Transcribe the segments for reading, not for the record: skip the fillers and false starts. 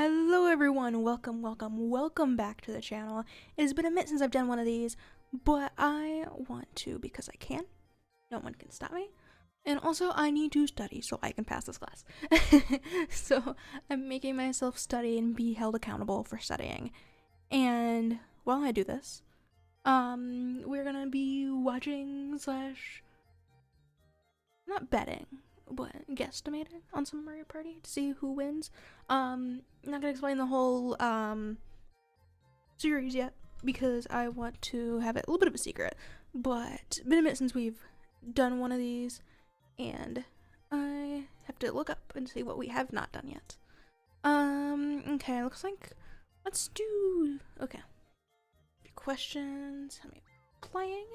Hello everyone, welcome back to the channel. It has been a minute since I've done one of these, but I want to because I can. No one can stop me. And also I need to study so I can pass this class. So I'm making myself study and be held accountable for studying. And while I do this, we're gonna be watching slash not betting, but guesstimating on some Mario Party to see who wins. I'm not gonna explain the whole series yet because I want to have it a little bit of a secret. But it's been a minute since we've done one of these, and I have to look up and see what we have not done yet. Okay, looks like let's do questions. How many playing?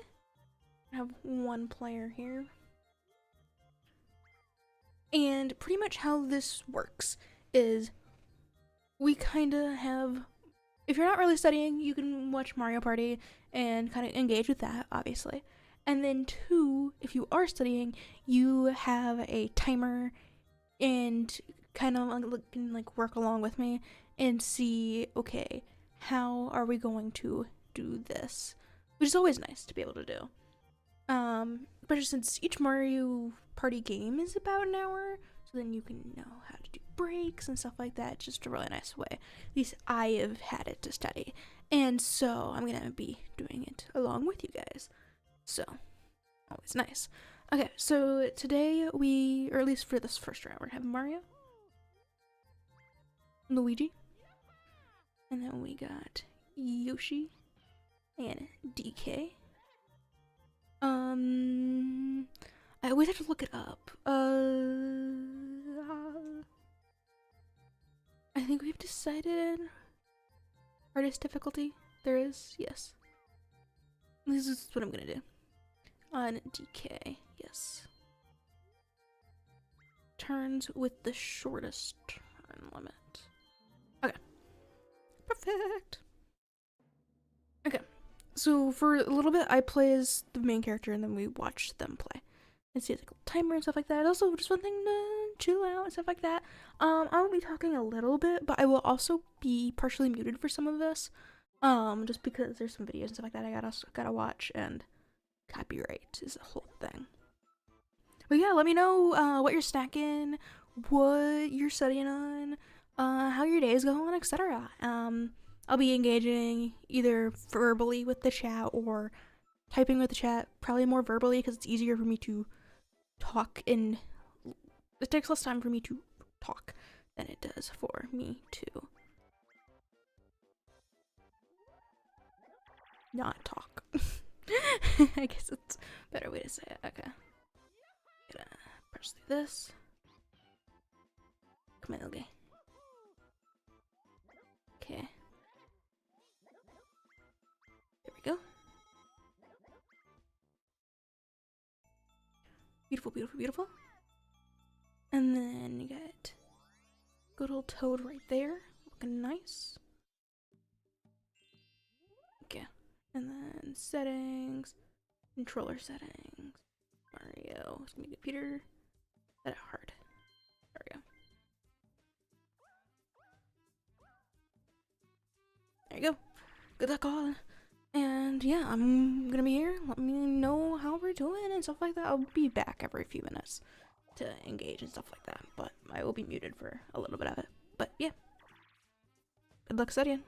I have one player here. And pretty much how this works is we kind of have, if you're not really studying, you can watch Mario Party and kind of engage with that, obviously. And then two, if you are studying, you have a timer and kind of can work along with me and see, okay, how are we going to do this? Which is always nice to be able to do. Especially since each Mario Party game is about an hour, so then you can know how to do breaks and stuff like that. It's just a really nice way. At least I have had it to study. And so I'm gonna be doing it along with you guys. So, always nice. Okay, so today or at least for this first round, we're gonna have Mario, Luigi, and then we got Yoshi and DK. I always have to look it up. I think we've decided hardest difficulty. There is, yes. This is what I'm gonna do. On DK, yes. Turns with the shortest turn limit. Okay. Perfect. Okay. So for a little bit, I play as the main character, and then we watch them play. And see like a timer and stuff like that. It's also just one thing to chill out and stuff like that. I'll be talking a little bit, but I will also be partially muted for some of this. Just because there's some videos and stuff like that I gotta watch, and copyright is a whole thing. But yeah, let me know what you're snacking, what you're studying on, how your day is going, etc. I'll be engaging either verbally with the chat or typing with the chat, probably more verbally because it's easier for me to talk, and it takes less time for me to talk than it does for me to not talk. I guess it's a better way to say it. Okay. Gonna press through this. Come on, okay. Okay. There we go. Beautiful, beautiful, beautiful. And then you got good old Toad right there, looking nice. Okay, and then settings, controller settings, Mario. It's gonna be computer. Set it hard. There we go. There you go. Good luck all. And yeah, I'm gonna be here. Let me know how we're doing and stuff like that. I'll be back every few minutes to engage and stuff like that, but I will be muted for a little bit of it. But yeah, good luck studying.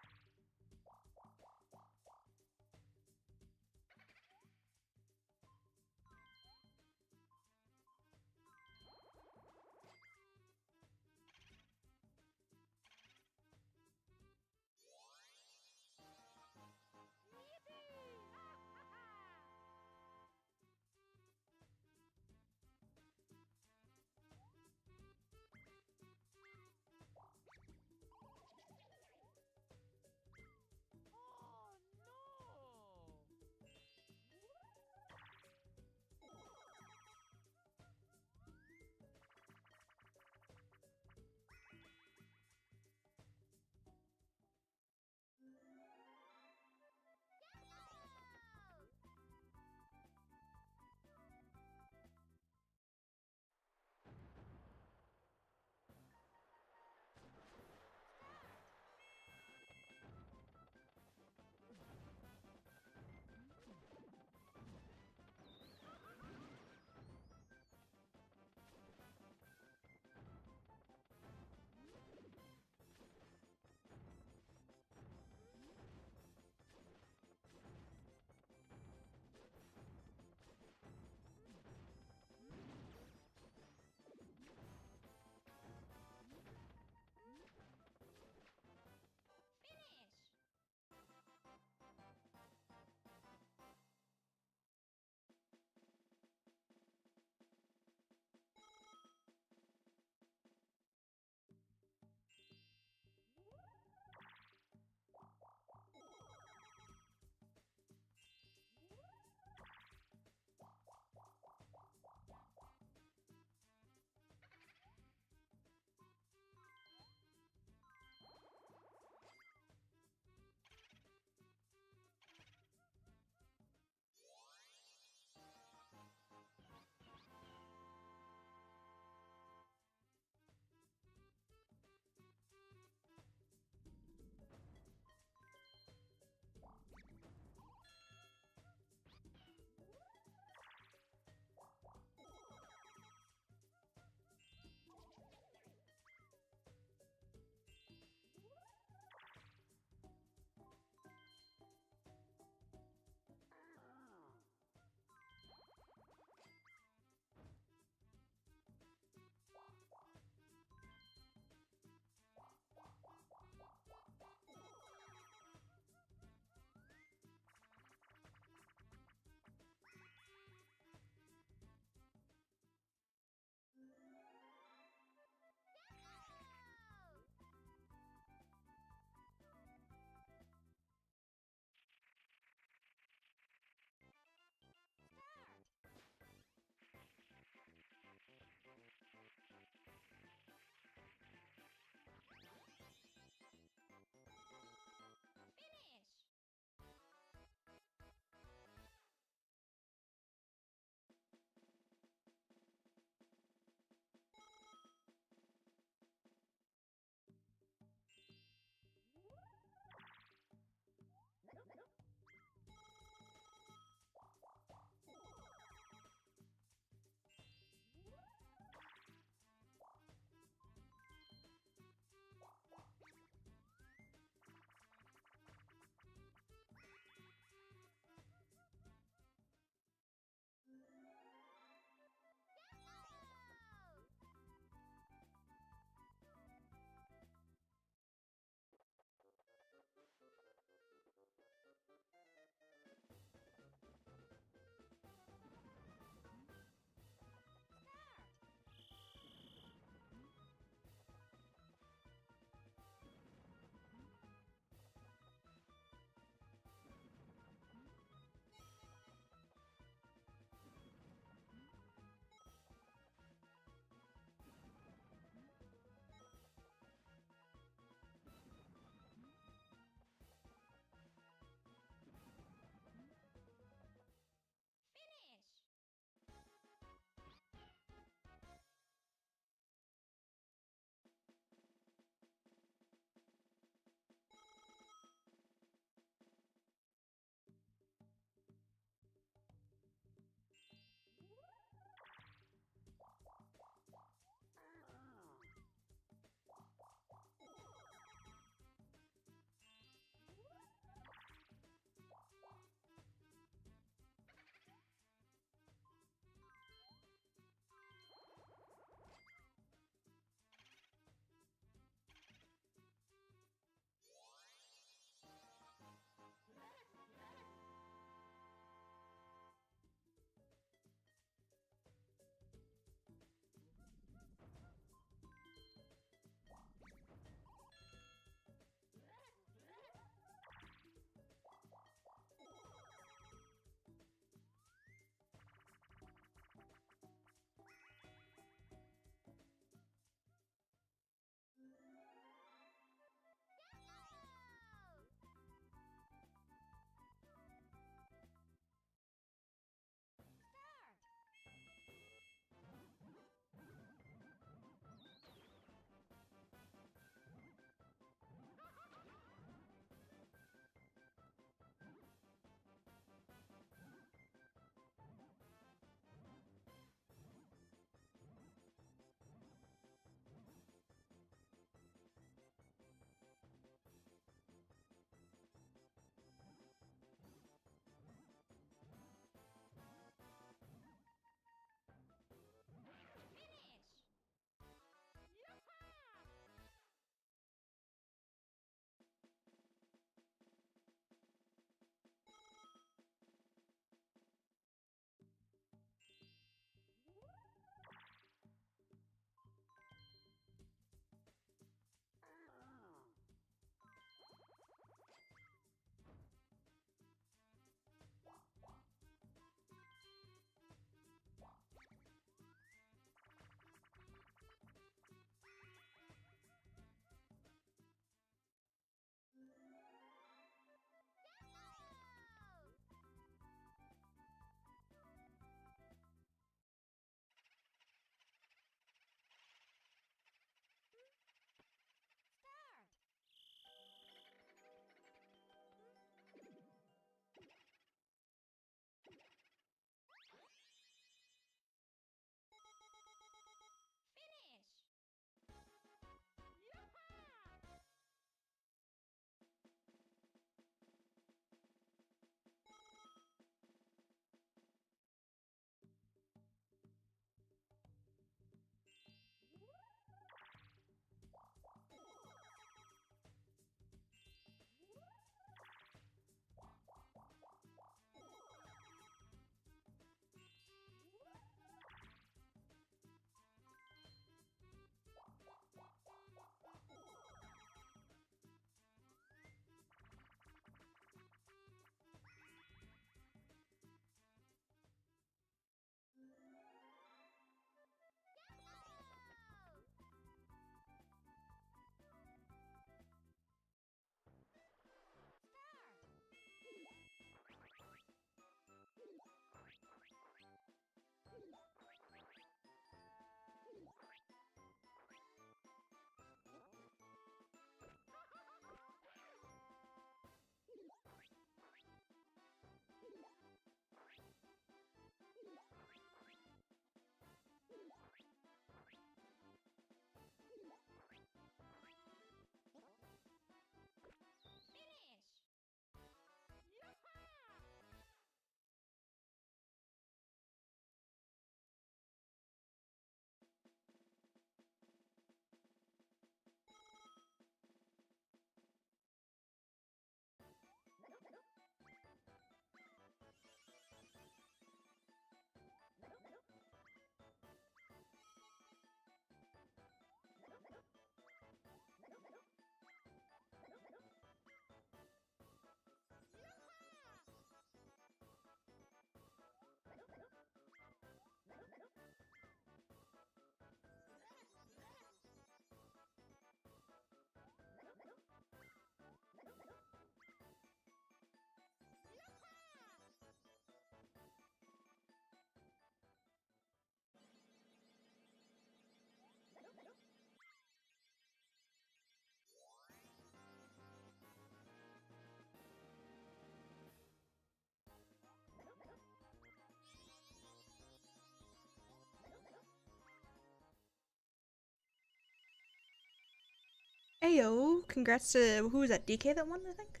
Ayo, congrats to, who was that, DK that won, I think?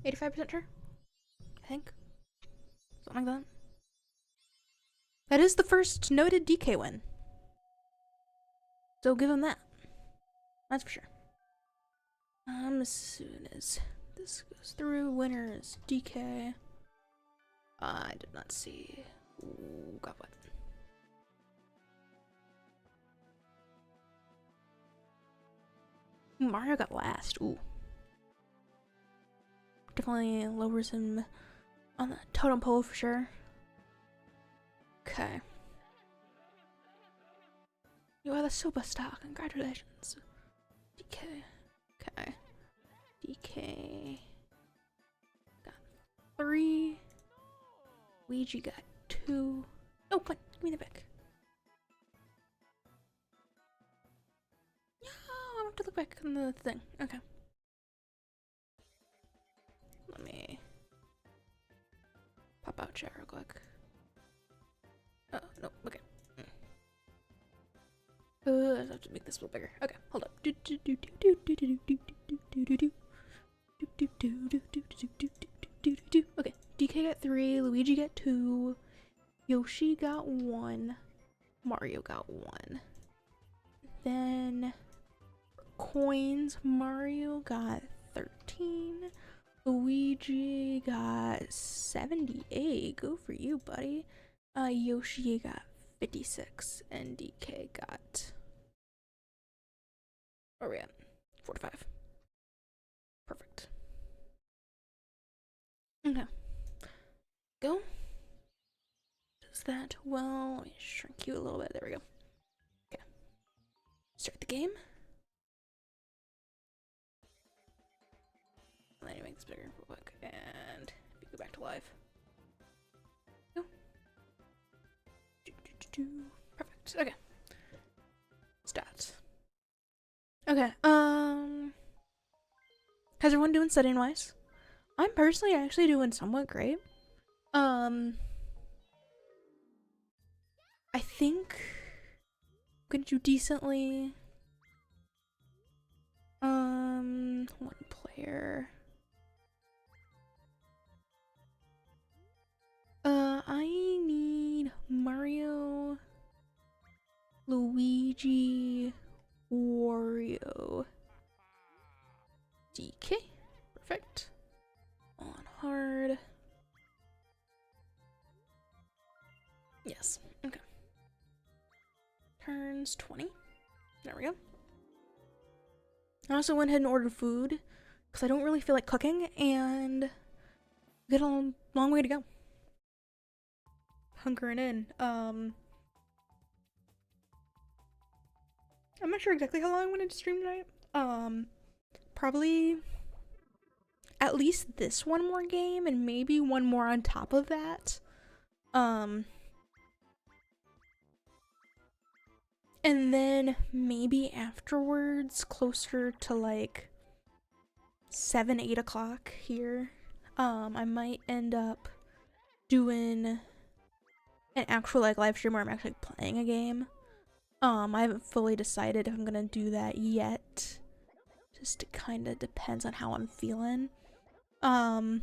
85% sure? I think. Something like that. That is the first noted DK win. So give him that. That's for sure. As soon as this goes through, winner is DK. I did not see. Ooh, got what? Mario got last. Ooh. Definitely lowers him on the totem pole for sure. Okay. You are the superstar. Congratulations. DK. Okay. DK. Got 3. Luigi got 2. Oh, come on. Give me the pick. No, I have to look back on the thing. Okay. Let me pop out chat real quick. Oh, no. Okay. I have to make this a little bigger. Okay, hold up. Okay, DK got 3, Luigi got 2, Yoshi got 1, Mario got 1. Then coins, Mario got 13, Luigi got 78. Go for you, buddy. Yoshi got 56, and DK got, where are we at? 45. Perfect. Okay. Go. Does that well. Let me shrink you a little bit. There we go. Okay. Start the game. Let me make this bigger real quick. And go back to live. Go. Perfect. Okay. Stats. Okay. How's everyone doing studying wise? I'm personally actually doing somewhat great. I think I'm gonna do decently. One player. I need Mario, Luigi, Wario, DK. Perfect. On hard. Yes. Okay. Turns 20. There we go. I also went ahead and ordered food because I don't really feel like cooking and we got a long way to go. Hunkering in. I'm not sure exactly how long I wanted to stream tonight. Probably at least this one more game and maybe one more on top of that. And then maybe afterwards, closer to like 7, 8 o'clock here, I might end up doing an actual like live stream where I'm actually playing a game. I haven't fully decided if I'm gonna do that yet. Just it kind of depends on how I'm feeling. But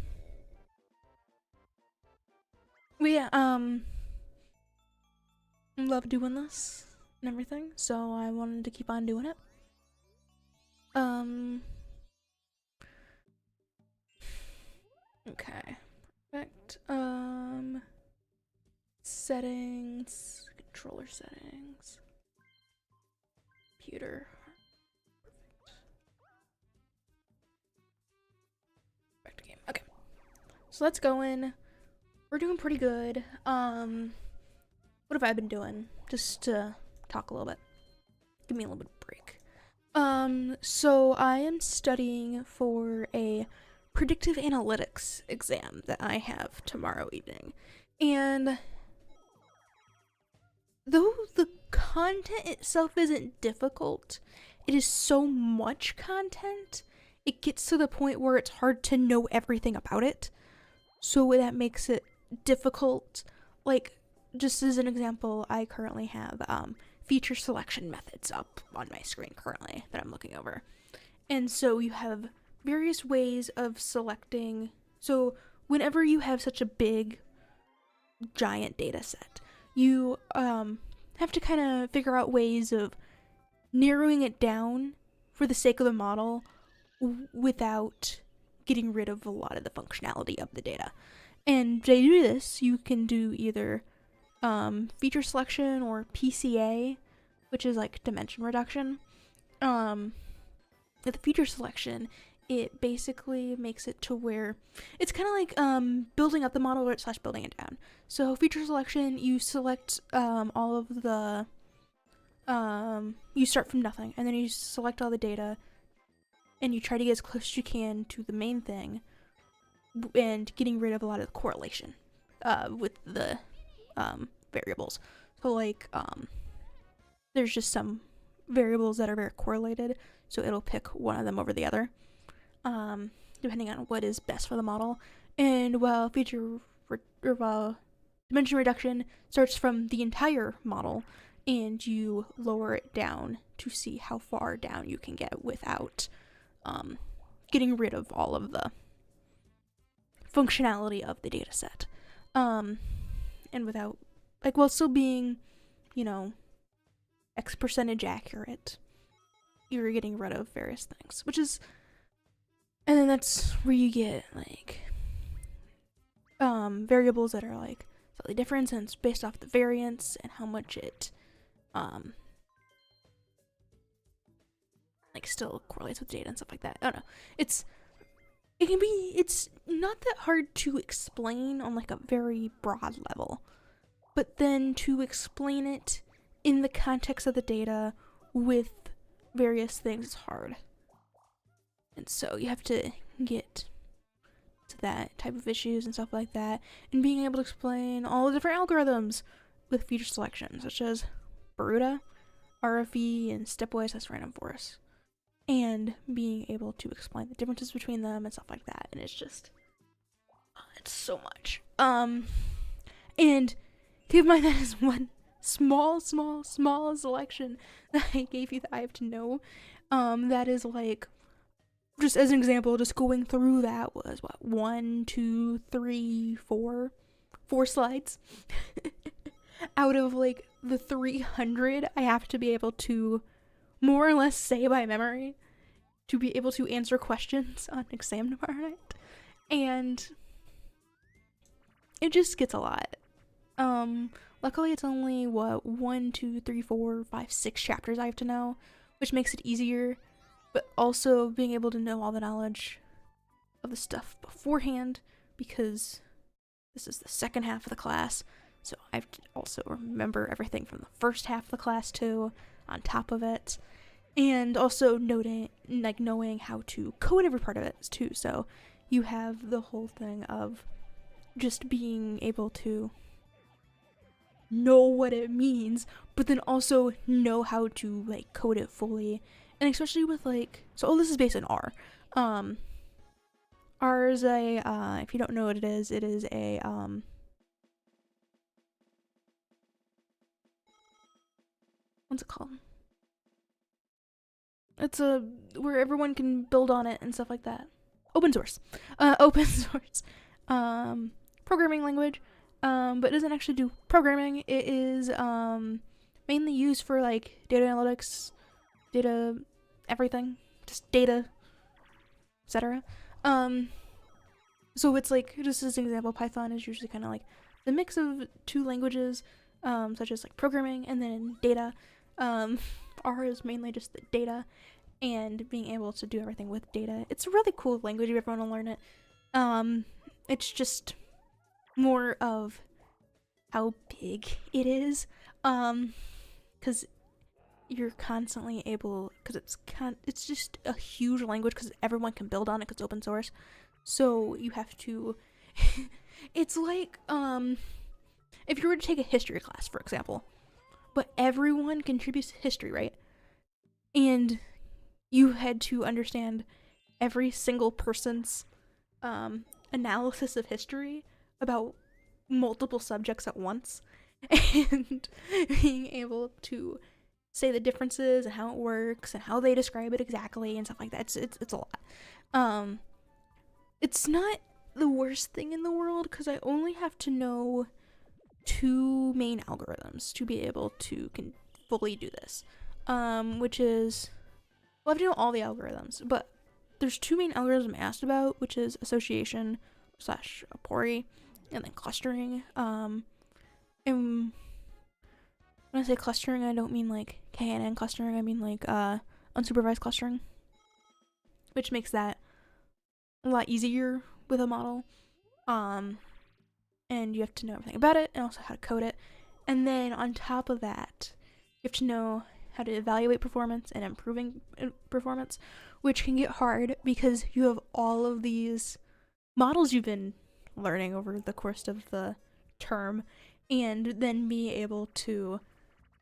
yeah, love doing this and everything, so I wanted to keep on doing it. Okay. Perfect. Settings, controller settings, computer. Back to game. Okay. So let's go in. We're doing pretty good. What have I been doing? Just to talk a little bit. Give me a little bit of break. So I am studying for a predictive analytics exam that I have tomorrow evening. And though the content itself isn't difficult, it is so much content, it gets to the point where it's hard to know everything about it. So that makes it difficult. Like, just as an example, I currently have feature selection methods up on my screen currently that I'm looking over. And so you have various ways of selecting. So whenever you have such a big, giant data set, you have to kind of figure out ways of narrowing it down for the sake of the model without getting rid of a lot of the functionality of the data. And to do this, you can do either feature selection or PCA, which is like dimension reduction. With the feature selection, it basically makes it to where it's kind of like building up the model / building it down. So feature selection, you select all of the you start from nothing, and then you select all the data, and you try to get as close as you can to the main thing, and getting rid of a lot of the correlation with the variables. So like there's just some variables that are very correlated, so it'll pick one of them over the other, depending on what is best for the model. And while dimension reduction starts from the entire model, and you lower it down to see how far down you can get without getting rid of all of the functionality of the data set. And without, like, while still being, you know, X percentage accurate, you're getting rid of various things, which is, and then that's where you get, like, variables that are, like, slightly different, and it's based off the variance and how much it, like, still correlates with data and stuff like that. I don't know. It's not that hard to explain on, like, a very broad level, but then to explain it in the context of the data with various things is hard. And so you have to get to that type of issues and stuff like that, and being able to explain all the different algorithms with feature selection, such as Baruda, RFE, and stepwise as random forest, and being able to explain the differences between them and stuff like that. And it's just, it's so much. And keep in mind that is one small selection that I gave you that I have to know. That is like, just as an example, just going through that was what, 1, 2, 3, 4 slides out of like the 300 I have to be able to more or less say by memory to be able to answer questions on exam tomorrow night. And it just gets a lot. Luckily it's only what, 1, 2, 3, 4, 5, 6 chapters I have to know, which makes it easier, but also being able to know all the knowledge of the stuff beforehand, because this is the second half of the class, so I have to also remember everything from the first half of the class too, on top of it, and also knowing how to code every part of it too. So you have the whole thing of just being able to know what it means, but then also know how to like code it fully. And especially with like, so this is based on R. R is a, if you don't know what it is a, what's it called? It's a, where everyone can build on it and stuff like that. Open source. Open source. Programming language. But it doesn't actually do programming. It is, mainly used for like data analytics, data everything, just data, etc. So it's like, just as an example, Python is usually kind of like the mix of two languages, such as like programming and then data. R is mainly just the data and being able to do everything with data. It's a really cool language if you ever want to learn it. It's just more of how big it is, because you're constantly able, because it's just a huge language, because everyone can build on it, because it's open source. So you have to it's like if you were to take a history class, for example, but everyone contributes to history, right? And you had to understand every single person's analysis of history about multiple subjects at once, and being able to say the differences and how it works and how they describe it exactly and stuff like that. It's a lot. It's not the worst thing in the world because I only have to know 2 main algorithms to be able to fully do this. Which is, well, I have to know all the algorithms, but there's 2 main algorithms I'm asked about, which is association / apory, and then clustering. And when I say clustering, I don't mean like KNN clustering, I mean like unsupervised clustering, which makes that a lot easier with a model. And you have to know everything about it and also how to code it. And then on top of that, you have to know how to evaluate performance and improving performance, which can get hard because you have all of these models you've been learning over the course of the term, and then be able to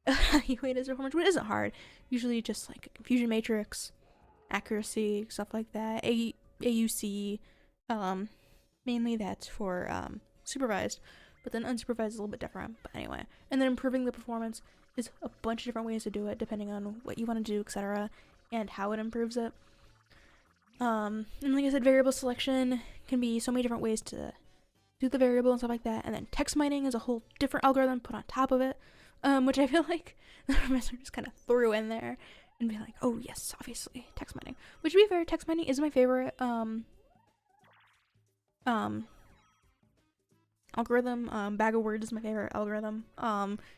evaluate its performance, which isn't hard. Usually just like a confusion matrix, accuracy, stuff like that, AUC, mainly that's for supervised, but then unsupervised is a little bit different. But anyway, and then improving the performance is a bunch of different ways to do it depending on what you want to do, etc., and how it improves it. And like I said, variable selection can be so many different ways to do the variable and stuff like that. And then text mining is a whole different algorithm put on top of it, which I feel like the professor just kind of threw in there and be like, oh yes, obviously text mining. Which, to be fair, text mining is my favorite algorithm. Bag of words is my favorite algorithm.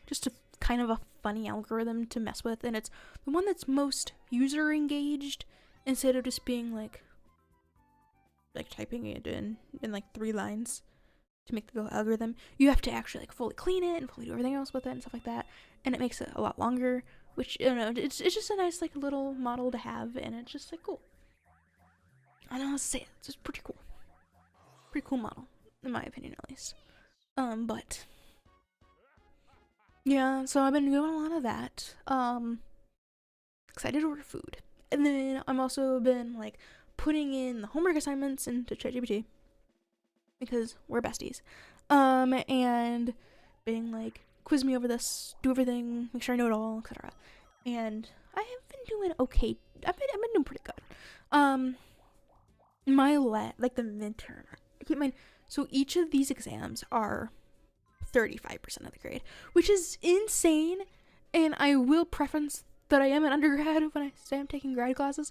Just a kind of a funny algorithm to mess with, and it's the one that's most user engaged instead of just being like typing it in like 3 lines to make the algorithm. You have to actually like fully clean it and fully do everything else with it and stuff like that, and it makes it a lot longer, which, I don't know, it's just a nice like little model to have, and it's just like cool. I don't know how to say it. It's just pretty cool model, in my opinion at least. But yeah, so I've been doing a lot of that. Excited to order food, and then I'm also been like putting in the homework assignments into ChatGPT because we're besties. And being like, quiz me over this, do everything, make sure I know it all, etc. And I have been doing okay. I've been doing pretty good. My like the midterm. Keep in mind, so each of these exams are 35% of the grade, which is insane. And I will preference that I am an undergrad when I say I'm taking grad classes.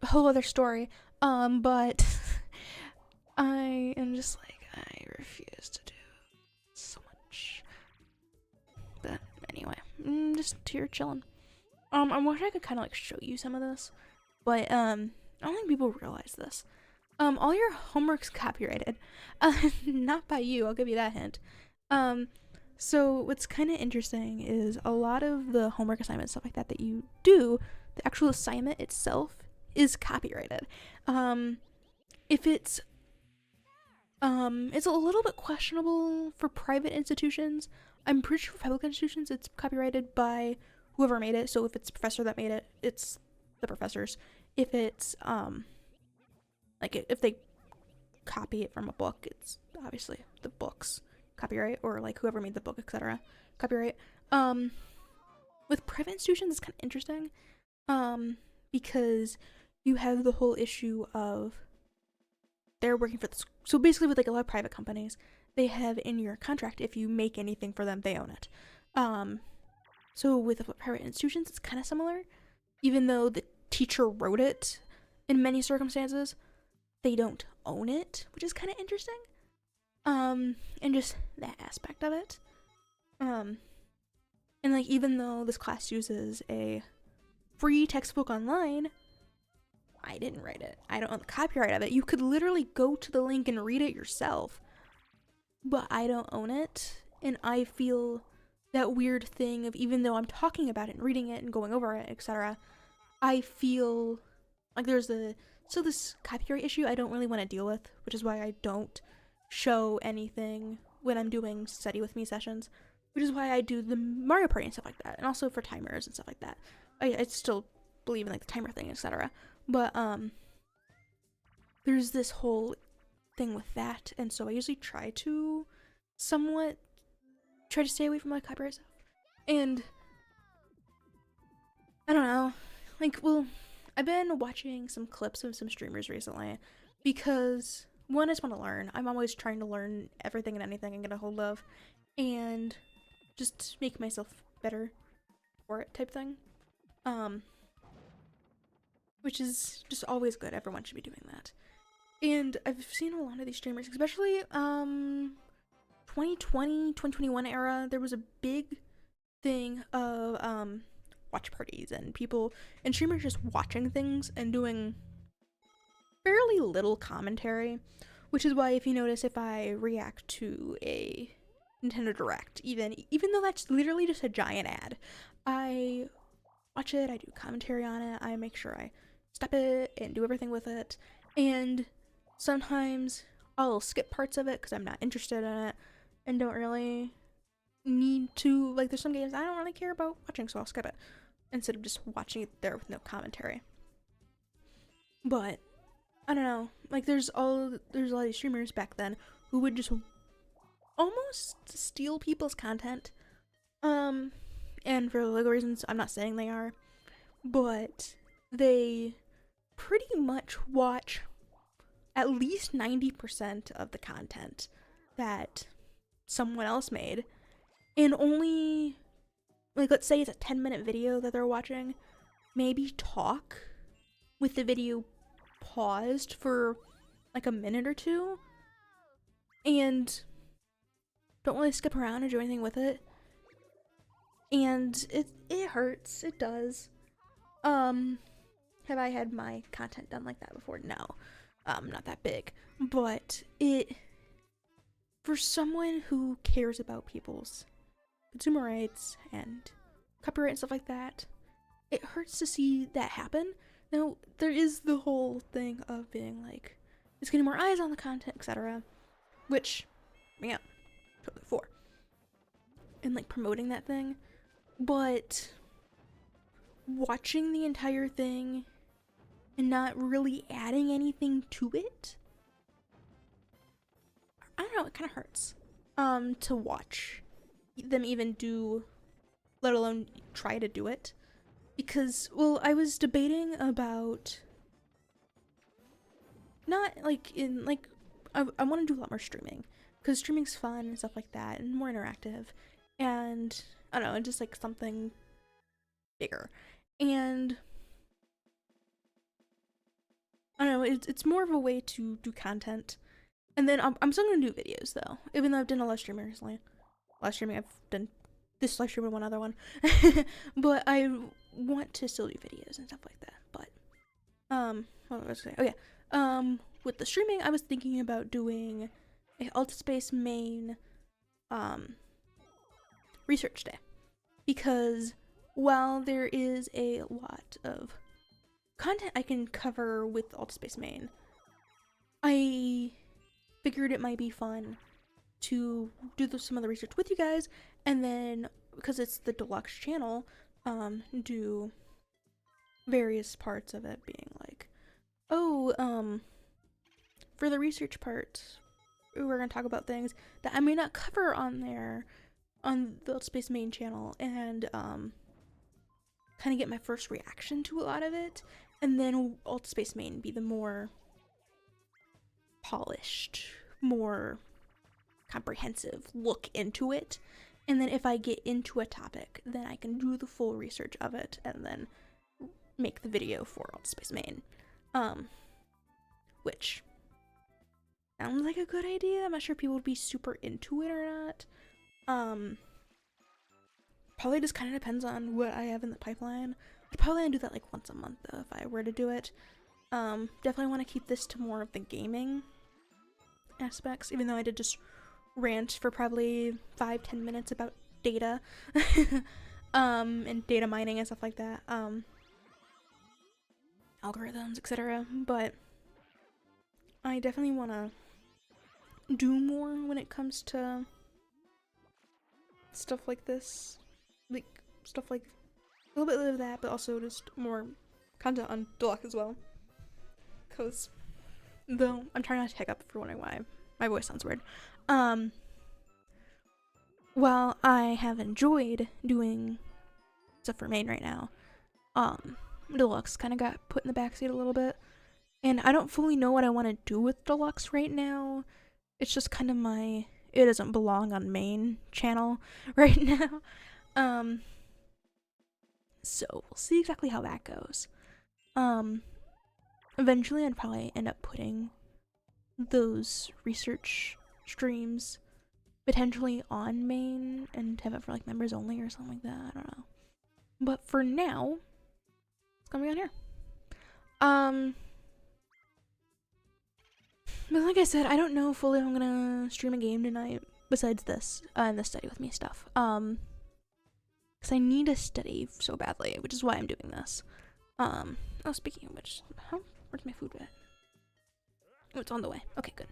A whole other story. But I am just like, I refuse to do so much. But anyway, just here chilling. I wish I could kind of like show you some of this, but I don't think people realize this. All your homework's copyrighted. Not by you, I'll give you that hint. So what's kind of interesting is a lot of the homework assignments, stuff like that you do, the actual assignment itself is copyrighted. If it's a little bit questionable for private institutions. I'm pretty sure for public institutions it's copyrighted by whoever made it. So if it's a professor that made it, it's the professors. If it's like if they copy it from a book, it's obviously the book's copyright, or like whoever made the book, etc. copyright. With private institutions it's kind of interesting because you have the whole issue of they're working for this. So basically with like a lot of private companies, they have in your contract, if you make anything for them, they own it. So with private institutions, it's kind of similar. Even though the teacher wrote it, in many circumstances, they don't own it, which is kind of interesting. And just that aspect of it. And like, even though this class uses a free textbook online, I didn't write it. I don't own the copyright of it. You could literally go to the link and read it yourself, but I don't own it. And I feel that weird thing of, even though I'm talking about it and reading it and going over it, etc., I feel like there's this copyright issue I don't really want to deal with, which is why I don't show anything when I'm doing study with me sessions, which is why I do the Mario Party and stuff like that, and also for timers and stuff like that. I still believe in like the timer thing, etc. But there's this whole thing with that, and so I usually try to somewhat stay away from like copyright stuff. And I don't know. Like, well, I've been watching some clips of some streamers recently because one, I just want to learn. I'm always trying to learn everything and anything I get a hold of and just make myself better for it type thing. Which is just always good. Everyone should be doing that. And I've seen a lot of these streamers, especially 2020, 2021 era, there was a big thing of watch parties and people and streamers just watching things and doing fairly little commentary, which is why if you notice if I react to a Nintendo Direct, even though that's literally just a giant ad, I watch it, I do commentary on it, I make sure I stop it and do everything with it, and sometimes I'll skip parts of it because I'm not interested in it and don't really need to, like, there's some games I don't really care about watching, so I'll skip it instead of just watching it there with no commentary. But I don't know, like there's a lot of these streamers back then who would just almost steal people's content, and for legal reasons I'm not saying they are, but they pretty much watch at least 90% of the content that someone else made, and only, like, let's say it's a 10-minute video that they're watching, maybe talk with the video paused for like a minute or two, and don't really skip around or do anything with it. And it hurts. It does. Have I had my content done like that before? No. Not that big. But for someone who cares about people's consumer rights and copyright and stuff like that, it hurts to see that happen. Now, there is the whole thing of being like, it's getting more eyes on the content, etc. Which, yeah, totally for. And like promoting that thing. But watching the entire thing and not really adding anything to it, I don't know, it kind of hurts to watch them even do, let alone try to do it. Because, well, I was debating about not like in like I want to do a lot more streaming because streaming's fun and stuff like that and more interactive, and I don't know, just like something bigger. And I don't know, it's more of a way to do content. And then I'm still gonna do videos though, even though I've done a lot of streaming recently. Last streaming I've done this live stream and one other one, but I want to still do videos and stuff like that. But what was I gonna say? Oh yeah, with the streaming, I was thinking about doing a Altaspace main research day, because while there is a lot of content I can cover with Altaspace main, I figured it might be fun to do some of the research with you guys, and then because it's the deluxe channel, do various parts of it being like, oh, for the research part, we're gonna talk about things that I may not cover on there on the Altaspace main channel, and kind of get my first reaction to a lot of it, and then Altaspace main be the more polished, more comprehensive look into it, and then if I get into a topic, then I can do the full research of it and then make the video for Altaspace main, which sounds like a good idea. I'm not sure if people would be super into it or not. Probably just kind of depends on what I have in the pipeline. I'd probably do that like once a month though if I were to do it. Definitely want to keep this to more of the gaming aspects, even though I did just rant for probably 5-10 minutes about data and data mining and stuff like that, algorithms, etc. But I definitely want to do more when it comes to stuff like this, like stuff like a little bit of that, but also just more content on Deluxe as well, because though I'm trying not to hiccup for wondering why my voice sounds weird. While I have enjoyed doing stuff for main right now, Deluxe kind of got put in the backseat a little bit. And I don't fully know what I want to do with Deluxe right now. It's just kind of it doesn't belong on main channel right now. So we'll see exactly how that goes. Eventually I'd probably end up putting those research streams potentially on main and have it for like members only or something like that. I don't know. But for now, it's gonna be on here. But like I said, I don't know fully if I'm gonna stream a game tonight besides this, and the study with me stuff. Because I need to study so badly, which is why I'm doing this. Oh, speaking of which, where's my food at? Oh, it's on the way. Okay, good.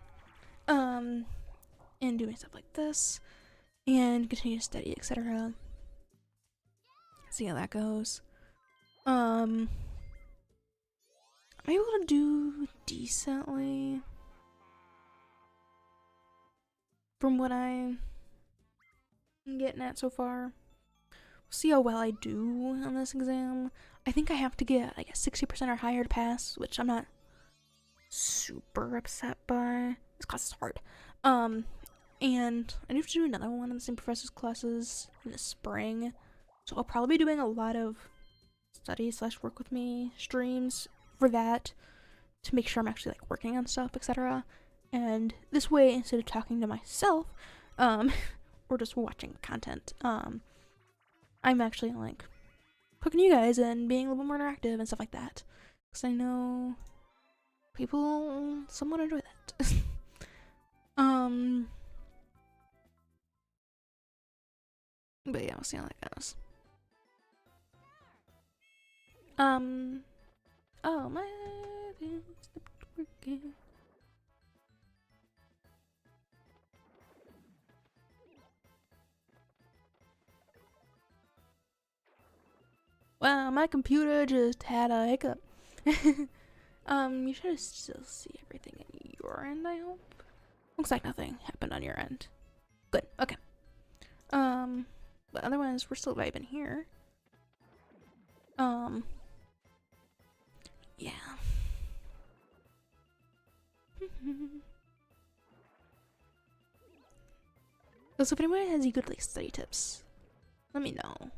And doing stuff like this, and continue to study, etc. See how that goes. I'm able to do decently from what I'm getting at so far. We'll see how well I do on this exam. I think I have to get like a 60% or higher to pass, which I'm not super upset by. This class is hard. And I need to do another one of the same professor's classes in the spring. So I'll probably be doing a lot of study / work with me streams for that to make sure I'm actually like working on stuff, etc. And this way, instead of talking to myself, or just watching content, I'm actually like hooking you guys and being a little bit more interactive and stuff like that. Because I know people somewhat enjoy that. But yeah, we'll see how that goes. Oh, my thing stopped working. Wow, my computer just had a hiccup. You should still see everything in your end, I hope. Looks like nothing happened on your end. Good, okay. But otherwise, we're still vibing here. Yeah. So if anyone has any good like study tips, let me know.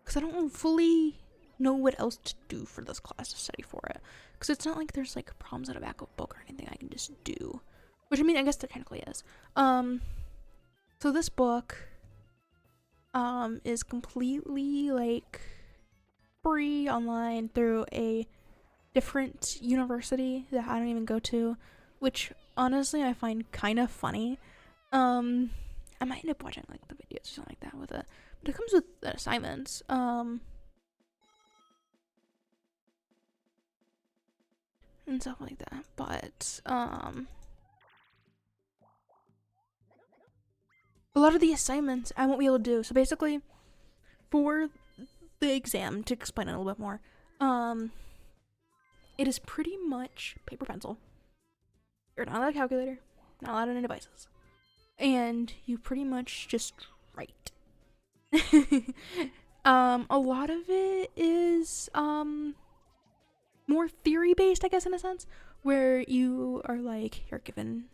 Because I don't fully know what else to do for this class to study for it. Because it's not like there's like problems at a back of a book or anything I can just do. Which I mean, I guess there technically is. So this book is completely like free online through a different university that I don't even go to, which honestly I find kind of funny. I might end up watching like the videos or something like that with it, but it comes with assignments. And stuff like that. But a lot of the assignments I won't be able to do. So basically, for the exam, to explain it a little bit more, it is pretty much paper pencil. You're not allowed a calculator, not allowed any devices, and you pretty much just write. A lot of it is more theory based, I guess, in a sense, where you are like, you're given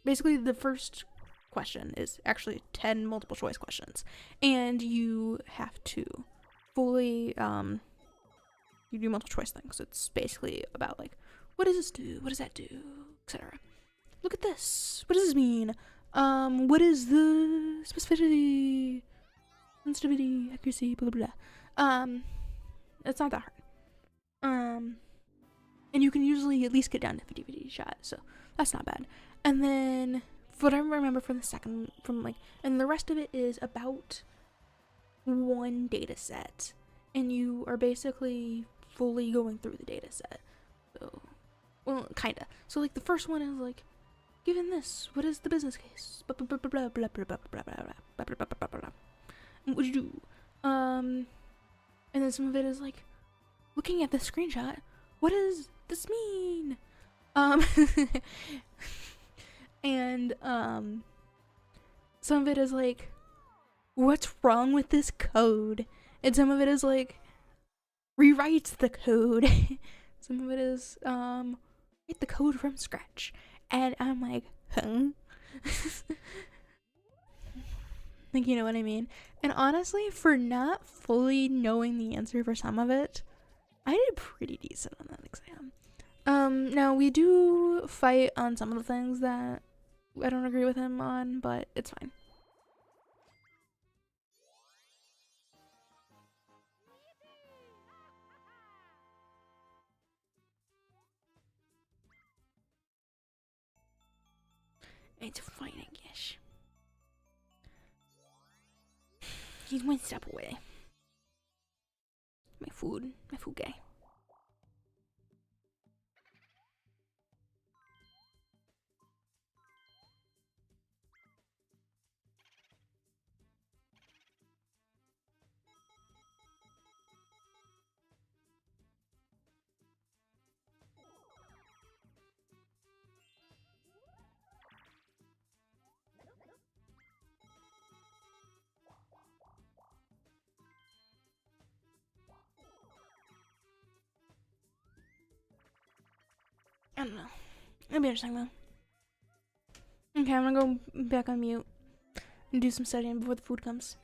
basically the first question is actually 10 multiple choice questions, and you have to fully you do multiple choice things. It's basically about like, what does this do, what does that do, etc. Look at this, what does this mean, what is the specificity, sensitivity, accuracy, blah blah blah. It's not that hard. And you can usually at least get down to 50-50 shot, so that's not bad. And then what I remember from the second, and the rest of it is about one data set, and you are basically fully going through the data set. So, well, kinda. So like the first one is like, given this, what is the business case? Blah blah blah blah blah blah blah blah blah blah blah blah. What would you do? And then some of it is like, looking at the screenshot, what does this mean? And some of it is like, what's wrong with this code? And some of it is like, rewrite the code. Some of it is write the code from scratch. And I'm like, huh? Like, you know what I mean? And honestly, for not fully knowing the answer for some of it, I did pretty decent on that exam. Now we do fight on some of the things that I don't agree with him on, but it's fine. It's fine, I guess. He's one step away. My food guy. I don't know. It'll be interesting though. Okay, I'm gonna go back on mute and do some studying before the food comes.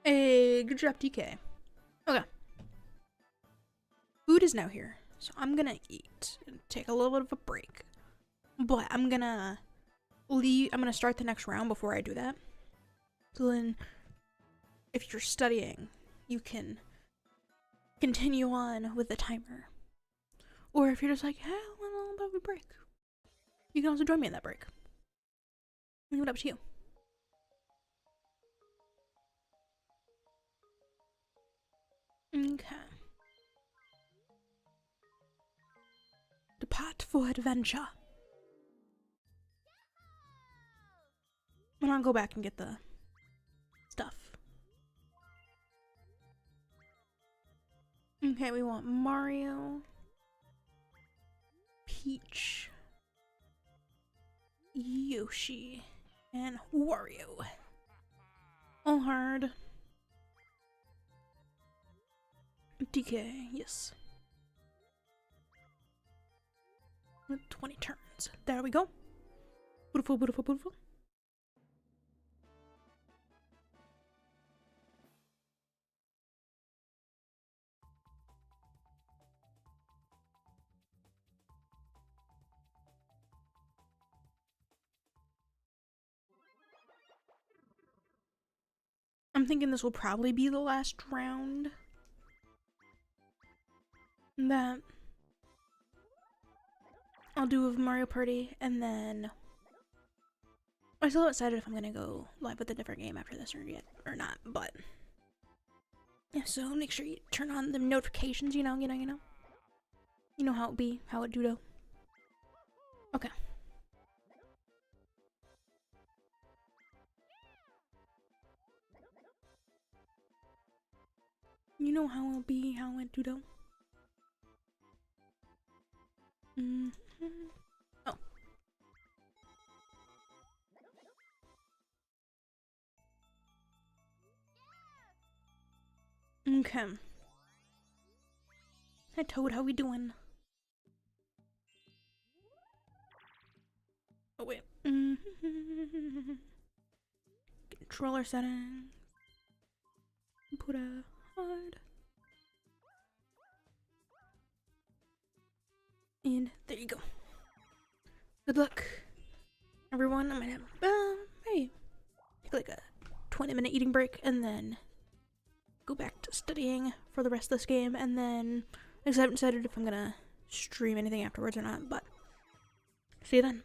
Hey, good job, TK. Okay. Food is now here, so I'm gonna eat and take a little bit of a break. But I'm gonna start the next round before I do that. So then, if you're studying, you can continue on with the timer. Or if you're just like, hey, I want a little bit of a break, you can also join me in that break. Leave it up to you. Okay. Depart for adventure. And I'll go back and get the stuff. Okay, we want Mario, Peach, Yoshi, and Wario. All hard. DK, yes. With 20 turns. There we go. Beautiful, beautiful, beautiful. I'm thinking this will probably be the last round that I'll do of Mario Party, and then I still haven't decided if I'm gonna go live with a different game after this or not, but yeah, so make sure you turn on the notifications, you know how it be, how it do though. Okay. You know how it be, how it do though. Oh. Okay. Hi Toad, how we doing? Oh wait. Controller settings. Put a hard. And there you go. Good luck, everyone. I'm gonna have, hey, take like a 20-minute eating break and then go back to studying for the rest of this game. And then I haven't decided if I'm gonna stream anything afterwards or not, but see you then.